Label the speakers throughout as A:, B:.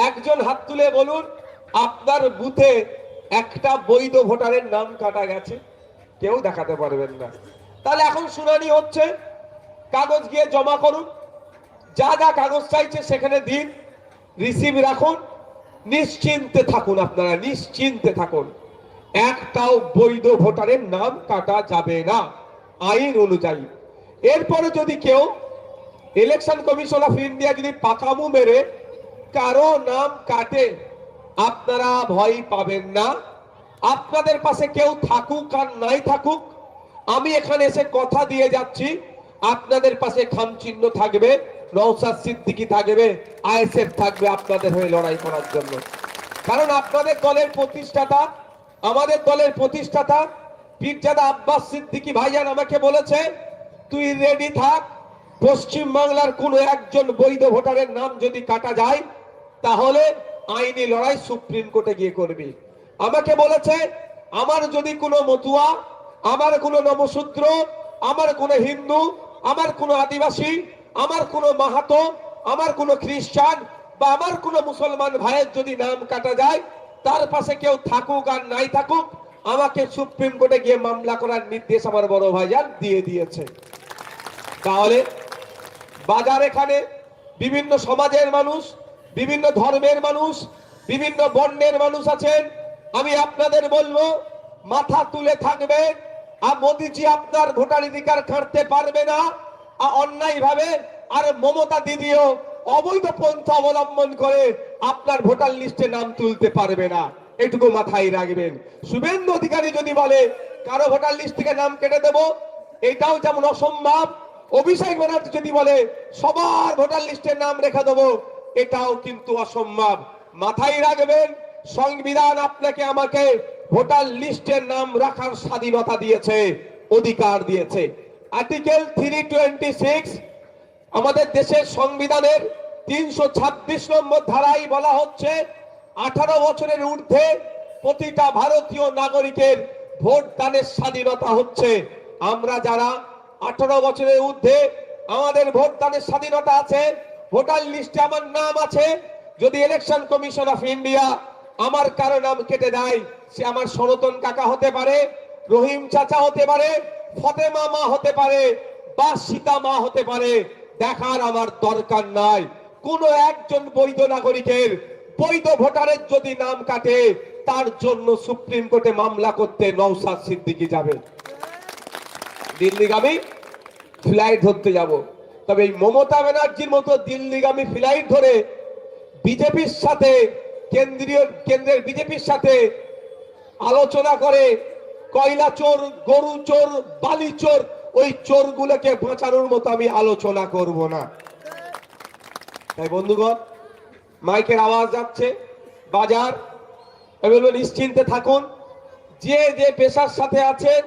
A: একজন হাত তুলে বলুন আপনার বুথে একটা বৈধ ভোটারের নাম কাটা গেছে। কেউ দেখাতে পারবেন না। তাহলে এখন শুনানি হচ্ছে, কাগজ গিয়ে জমা করুন, যা যা কাগজ চাইছে সেখানে দিন, রিসিভ রাখুন, নিশ্চিন্তে থাকুন, আপনারা নিশ্চিন্তে থাকুন। একটাও বৈধ ভোটারের নাম কাটা যাবে না আইন অনুযায়ী। এরপরে যদি কেউ ইলেকশন কমিশন অফ ইন্ডিয়া যদি পাকামু মেরে কারো নাম কাটে, আপনারা ভয় পাবেন না। আপনাদের পাশে কেউ থাকুক আর নাই থাকুক, আমি এখানে এসে কথা দিয়ে যাচ্ছি, আপনাদের পাশে খামচিহ্ন থাকবে, নওশাদ সিদ্দিকী থাকবে, আইএসএফ থাকবে আপনাদের হয়ে লড়াই করার জন্য। কারণ আপনাদের দলের প্রতিষ্ঠাতা, আমাদের দলের প্রতিষ্ঠাতা পীরজাদা আব্বাস সিদ্দিকী ভাইজান আমাকে বলেছে, তুই রেডি থাক, পশ্চিম বাংলার কোন একজন বৈধ ভোটারের নাম যদি কাটা যায় তাহলে আইনি লড়াই সুপ্রিম কোর্টে গিয়ে করবি। আমাকে বলেছে, আমার যদি কোনো মতুয়া, আমার কোনো নমশূদ্র, আমার কোনো হিন্দু, আমার কোনো আদিবাসী, আমার কোনো মাহাতো, আমার কোনো খ্রিস্টান বা আমার কোনো মুসলমান ভাইয়ের যদি নাম কাটা যায়, তার পাশে কেউ থাকুক আর নাই থাকুক, আমাকে সুপ্রিম কোর্টে গিয়ে মামলা করার নির্দেশ আমার বড় ভাইজান দিয়ে দিয়েছে। তাহলে বাজার এখানে বিভিন্ন সমাজের মানুষ, বিভিন্ন ধর্মের মানুষ, বিভিন্ন বর্ণের মানুষ আছেন। আমি আপনাদের বলবো, মাথা তুলে থাকবে। আর মোদিজি আপনার ভোটাধিকার কাটতে পারবে না অন্যায় ভাবে, আর মমতা দিদিও অবৈধ পন্থা অবলম্বন করে আপনার ভোটার লিস্টে নাম তুলতে পারবে না, এটুকু মাথায় রাখবেন। শুভেন্দু অধিকারী যদি বলে কারো ভোটার লিস্ট থেকে নাম কেটে দেব, এটাও যেমন অসম্ভব। অভিষেক ব্যানার্জি যদি বলে সবার ভোটার লিস্টের নাম রেখে দেবো, এটাও কিন্তু অসম্ভব। মাথায় রাখবেন, সংবিধান আপনাকে আমাকে ভোটার লিস্টের নাম রাখার স্বাধীনতা দিয়েছে, অধিকার দিয়েছে। আর্টিকেল 326 আমাদের দেশের সংবিধানের 326 নম্বর ধারায় বলা হচ্ছে, 18 বছরের ঊর্ধ্বে প্রতিটা ভারতীয় নাগরিকের ভোট দানের স্বাধীনতা হচ্ছে। আমরা যারা 18 বছরের ঊর্ধ্বে, আমাদের ভোট দানের স্বাধীনতা আছে, ভোটার লিস্টে আমার নাম আছে। যদি ইলেকশন কমিশন অফ ইন্ডিয়া আমার কারো নাম কেটে দেয়, সে আমার সনাতন কাকা হতে পারে, রহিম চাচা হতে পারে, ফতেমা মা হতে পারে, বা সীতা মা হতে পারে, দেখার আমার দরকার নাই। কোন একজন বৈধ নাগরিকের, বৈধ ভোটারের যদি নাম কাটে, তার জন্য সুপ্রিম কোর্টে মামলা করতে নওশাদ সিদ্দিকী যাবে। দিল্লিগামী ফ্লাইট ধরতে যাব। তবে এই মমতা ব্যানার্জির মতো দিল্লিগামী ফ্লাইট ধরে বিজেপির সাথে, কেন্দ্রের বিজেপির সাথে আলোচনা করে কয়লা চোর, গরু চোর, বালি চোর, ওই চোরগুলোকে বাঁচানোর মতো আমি আলোচনা করব না। তাই বন্ধুগণ, মাইকের আওয়াজ যাচ্ছে, বাজার, আমি বলবো নিশ্চিন্তে থাকুন। যে যে পেশার সাথে আছেন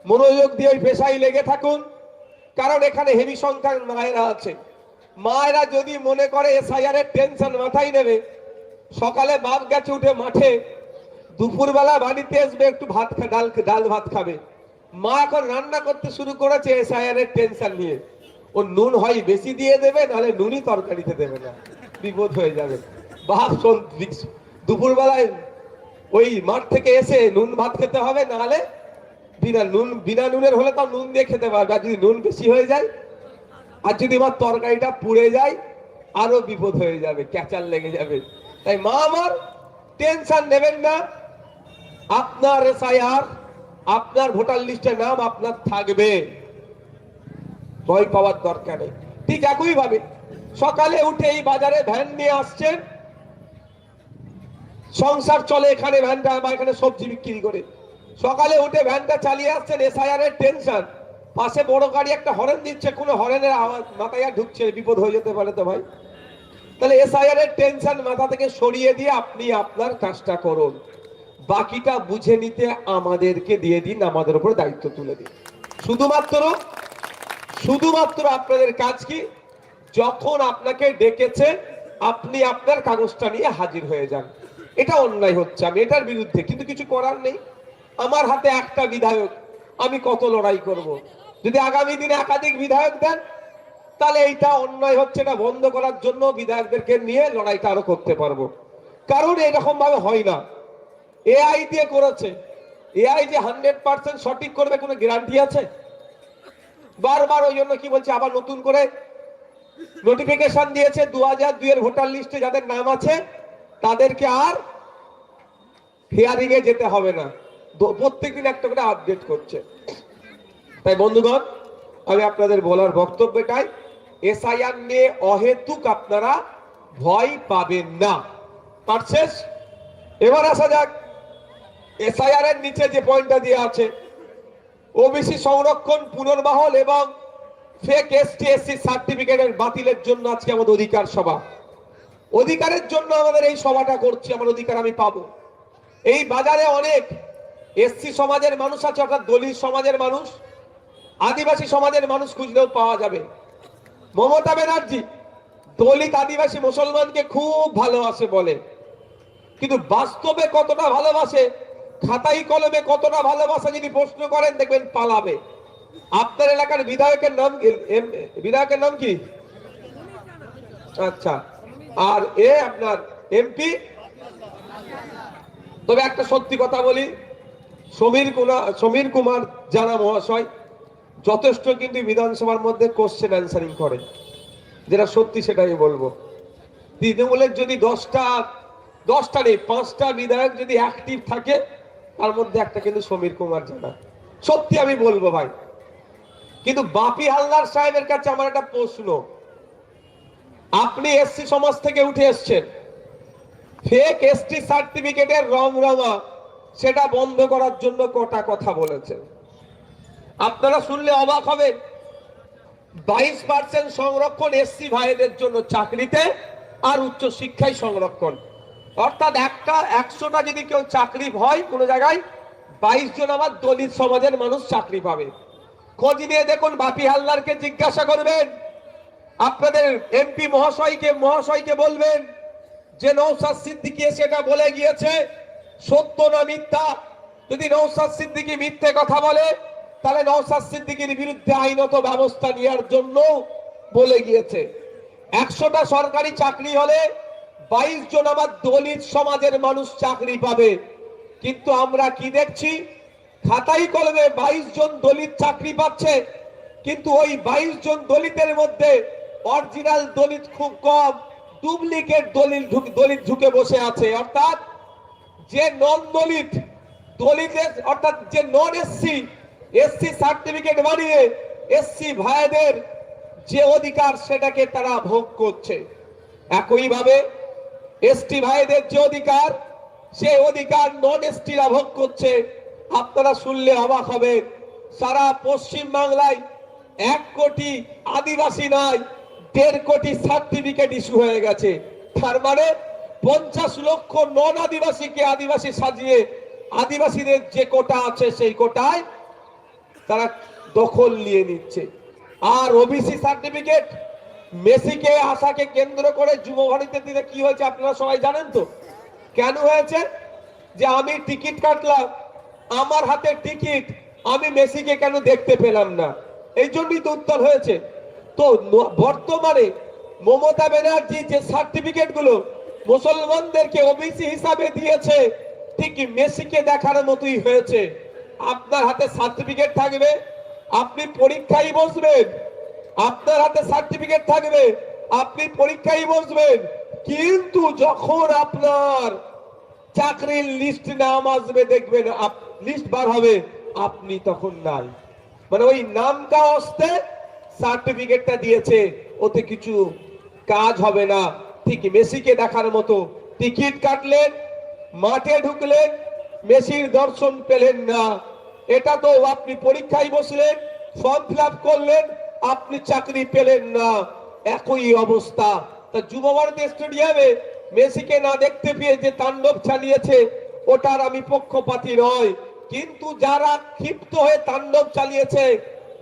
A: মনোযোগ দিয়ে ওই পেশায় লেগে থাকুন। কারণ এখানে হেভি সংখ্যার মায়েরা আছে। মায়েরা যদি মনে করে এসআইআর এর টেনশন মাথায় নেবে, সকালে বাপ গেছে উঠে মাঠে, দুপুরবেলা বাড়িতে আসবে একটু ভাত ডাল ভাত খাবে। মা এখন রান্না করতে শুরু করেছে এসআইআর এর টেনশন নিয়ে। ও নুন হয় বেশি দিয়ে দেবে, নাহলে নুনই তরকারিতে দেবে না, বিপদ হয়ে যাবে। বাপ দুপুরবেলায় ওই মাঠ থেকে এসে নুন ভাত খেতে হবে, নাহলে বিনা নুনের হলে তাও নুন দিয়ে খেতে পারবে। আর যদি নুন বেশি হয়ে যায়, আর যদি আমার তরকারিটা পুড়ে যায়, আরো বিপদ হয়ে যাবে, ক্যাচার লেগে যাবে। তাই মা আমার টেনশন নেবেন না। আপনার এসআইআর, আপনার ভোটার লিস্টের নাম আপনার থাকবে, ভয় পাওয়ার দরকার নেই। ঠিক একই ভাবে সকালে উঠে এই বাজারে ভ্যান নিয়ে আসছেন, সংসার চলে এখানে ভ্যানটা, বা এখানে সবজি বিক্রি করে সকালে উঠে ভ্যানটা চালিয়ে আসছেন, এসআইআর এর টেনশন, পাশে বড় গাড়ি একটা হরেন দিচ্ছে, কোনো হরেনের আওয়াজ মাথায় আর ঢুকছে, বিপদ হয়ে যেতে পারে তো ভাই। তাহলে এসআইআর এর টেনশন মাথা থেকে সরিয়ে দিয়ে আপনি আপনার কাজটা করুন, বাকিটা বুঝে নিতে আমাদেরকে দিয়ে দিন, আমাদের উপর দায়িত্ব তুলে দিন। শুধুমাত্র আপনাদের কাজ কি, যখন আপনাকে ডেকেছে আপনি আপনার কাগজটা নিয়ে হাজির হয়ে যান। এটা অন্যায় হচ্ছে, আমি এটার বিরুদ্ধে, কিন্তু কিছু করার নেই। আমার হাতে একটা বিধায়ক, আমি কত লড়াই করব। যদি আগামী দিনে একাধিক বিধায়ক দেন, তাহলে এইটা অন্যায় হচ্ছে, এটা বন্ধ করার জন্য বিধায়কদেরকে নিয়ে লড়াইটা আরো করতে পারবো। কারণ এরকম ভাবে হয় না, এআই দিয়ে করেছে। এআই যে 100% সঠিক করবে কোনো গ্যারান্টি আছে? বারবার ওই জন্য কি বলছে, আবার নতুন করে নোটিফিকেশন দিয়েছে 2002 এর ভোটার লিস্টে যাদের নাম আছে তাদেরকে আর হিয়ারিং এ যেতে হবে না, প্রত্যেকদিন একটা করে আপডেট করছে। তাই বন্ধুগণ, আমি আপনাদের বলার বক্তব্য এটাই, এসআইআর নিয়ে অহেতুক আপনারা ভয় পাবেন না। পারছেস? এবার আসা যাক এসআইআর এর নিচে যে পয়েন্টটা দিয়ে আছে, ওবিসি সংরক্ষণ পুনর্বহাল এবং ফেক এসটি এসসি সার্টিফিকেটের বাতিলের জন্য আজকে আমাদের অধিকার সভা। অধিকারের জন্য আমাদের এই সভাটা করছি, আমার অধিকার আমি পাবো। এই বাজারে অনেক এসসি সমাজের মানুষ আছে, অর্থাৎ দলিত সমাজের মানুষ, আদিবাসী সমাজের মানুষ খুঁজলেও পাওয়া যাবে। মমতা ব্যানার্জি দলিত আদিবাসী মুসলমানকে খুব ভালোবাসে বলে, কিন্তু বাস্তবে কতটা ভালোবাসে, খাতাই কলমে কতটা ভালোবাসা যদি প্রশ্ন করেন দেখবেন পালাবে। আপনার এলাকার বিধায়কের নাম কি? আচ্ছা, আর আপনার এমপি? তবে একটা সত্যি কথা বলি, সমীর কুমার জানা মহাশয় যথেষ্ট কিন্তু বিধানসভার মধ্যে কোশ্চেন অ্যান্সারিং করে, যেটা সত্যি সেটাই বলবো। তৃণমূলের যদি 10টা নেই 5টা বিধায়ক যদি অ্যাক্টিভ থাকে, তার মধ্যে একটা কিন্তু সমীর কুমার জানা, সত্যি আমি বলবো ভাই। কিন্তু বাপি হালদার সাহেবের কাছে আমার একটা প্রশ্ন, আপনি এসসি সমাজ থেকে উঠে এসছেন, ফেক এসটি সার্টিফিকেটের রংরঙা সেটা বন্ধ করার জন্য কটা কথা বলেছেন? আপনারা শুনলে অবাক হবেন, 22% সংরক্ষণ এসসি ভাইদের জন্য চাকরিতে আর উচ্চ শিক্ষায় সংরক্ষণ, অর্থাৎ 100টা যদি কেউ চাকরি হয় কোনো জায়গায়, 22 জন আমার দলিত সমাজের মানুষ চাকরি পাবে। খোঁজ নিয়ে দেখুন, বাপি হালদারকে জিজ্ঞাসা করবেন, আপনাদের এমপি মহাশয়কে বলবেন যে নওশাদ সিদ্দিকী সেটা বলে গিয়েছে, সত্য না মিথ্যা? যদি নওশাদ সিদ্দিকী মিথ্যে কথা বলে, তাহলে নওশাদ সিদ্দিকীর বিরুদ্ধে আইনত ব্যবস্থা নেওয়ার জন্য বলে গিয়েছে। 100টা সরকারি চাকরি হলে 22 জন আমার দলিত সমাজের মানুষ চাকরি পাবে। কিন্তু আমরা কি দেখছি, খাতাই কলমে 22 জন দলিত চাকরি পাচ্ছে, কিন্তু ওই 22 জন দলিতের মধ্যে অরিজিনাল দলিত খুব কম, ডুপ্লিকেট দলিত ঢুকে বসে আছে। অর্থাৎ যে নন দলিত অর্থাৎ যে নন এসসি সার্টিফিকেট বানিয়ে এসসি ভাইদের যে অধিকার সেটাকে তারা ভোগ করছে। একইভাবে এসটি ভাইদের যে অধিকার, সেই অধিকার নন এসটিরা ভোগ করছে। আপনারা শুনলে অবাক হবে, সারা পশ্চিম বাংলায় 1 কোটি আদিবাসী নয় 1.5 কোটি সার্টিফিকেট ইস্যু হয়ে গেছে। তার মানে 50 লক্ষ নন আদিবাসীকে আদিবাসী সাজিয়ে আদিবাসীদের যে কোটা আছে সেই কোটায় তারা দখল নিয়ে নিচ্ছে। আর ওবিসি সার্টিফিকেট মেসিকে আশাকে কেন্দ্র করে যুব ভারতীর দিনে কি হয়েছে আপনারা সবাই জানেন তো? কেন হয়েছে? যে আমি টিকিট কাটলাম, আমার হাতে টিকিট, আমি মেসিকে কেন দেখতে পেলাম না, এই জন্যই তো উত্তর হয়েছে। তো বর্তমানে মমতা ব্যানার্জি যে সার্টিফিকেট গুলো মুসলমানদেরকে ওবিসি হিসাবে দিয়েছে, ঠিক মেসিকে দেখার মতোই হয়েছে। আপনার হাতে সার্টিফিকেট থাকবে, আপনি পরীক্ষায় বসবেন, আপনার হাতে সার্টিফিকেট থাকবে, আপনি পরীক্ষায় বসবেন, কিন্তু যখন আপনার চাকরির লিস্ট নাম আসবে, দেখবেন লিস্ট বার হবে, আপনি তখন নাই। মানে ওই নামটা আসতে সার্টিফিকেটটা দিয়েছে, ওতে কিছু কাজ হবে না। ঠিক মেসিকে দেখার মতো, টিকিট কাটলেন, মাঠে ঢুকলেন, মেসির দর্শন পেলেন না। এটা তো আপনি পরীক্ষায় বসলেন, ফর্ম ফিল আপ করলেন, আপনি চাকরি পেলেন না, একই অবস্থা। তা যুব ভারতী স্টেডিয়ামে মেসিকে না দেখতে পেয়ে যে তাণ্ডব চালিয়েছে, ওটার আমি পক্ষপাতী নয়। কিন্তু যারা ক্ষিপ্ত হয়ে তাণ্ডব চালিয়েছে,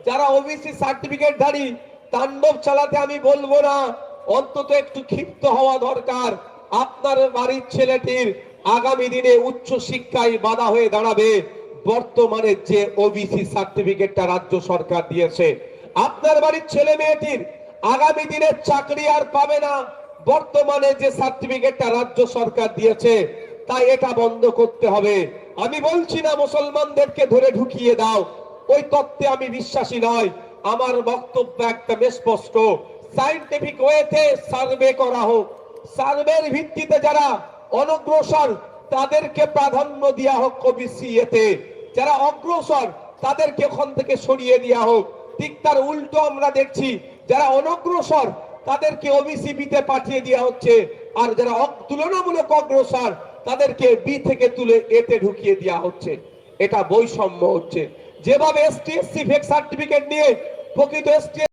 A: যারা ওবিসি সার্টিফিকেটধারী, তাণ্ডব চালাতে আমি বলবো না, অন্তত একটু ক্ষিপ্ত হওয়া দরকার। আপনার বাড়ির ছেলেটির আগামী দিনে উচ্চ শিক্ষায় বাধা হয়ে দাঁড়াবে বর্তমানে যে ওবিসি সার্টিফিকেটটা রাজ্য সরকার দিয়েছে। আপনার বাড়ির ছেলে মেয়েটির আগামী দিনে চাকরি আর পাবে না। বর্তমানে যে সার্টিফিকেটটা রাজ্য সরকার দিয়েছে তাই এটা বন্ধ করতে হবে। আমি বলছি না মুসলমানদেরকে ধরে ঢুকিয়ে দাও, ওই তত্ত্বে আমি বিশ্বাসী নয়। আমার বক্তব্য একদম স্পষ্ট, সায়েন্টিফিক ওয়েতে সার্ভে করা হোক, সার্ভের ভিত্তিতে যারা অনগ্রসর তাদেরকে প্রাধান্য দেওয়া হোক ওবিসি এতে, যারা অগ্রসর তাদেরকে ওখান থেকে সরিয়ে দেওয়া হোক। ঠিক তার উল্টো আমরা দেখছি যারা অনগ্রসর তাদেরকে ওবিসি বিতে পাঠিয়ে দেওয়া হচ্ছে, আর যারা তুলনামূলক অগ্রসর তাদেরকে বি থেকে তুলে এতে ঢুকিয়ে দেওয়া হচ্ছে। এটা বৈষম্য হচ্ছে। যেভাবে এসটি এসসি ফেক সার্টিফিকেট নিয়ে প্রকৃত এসটি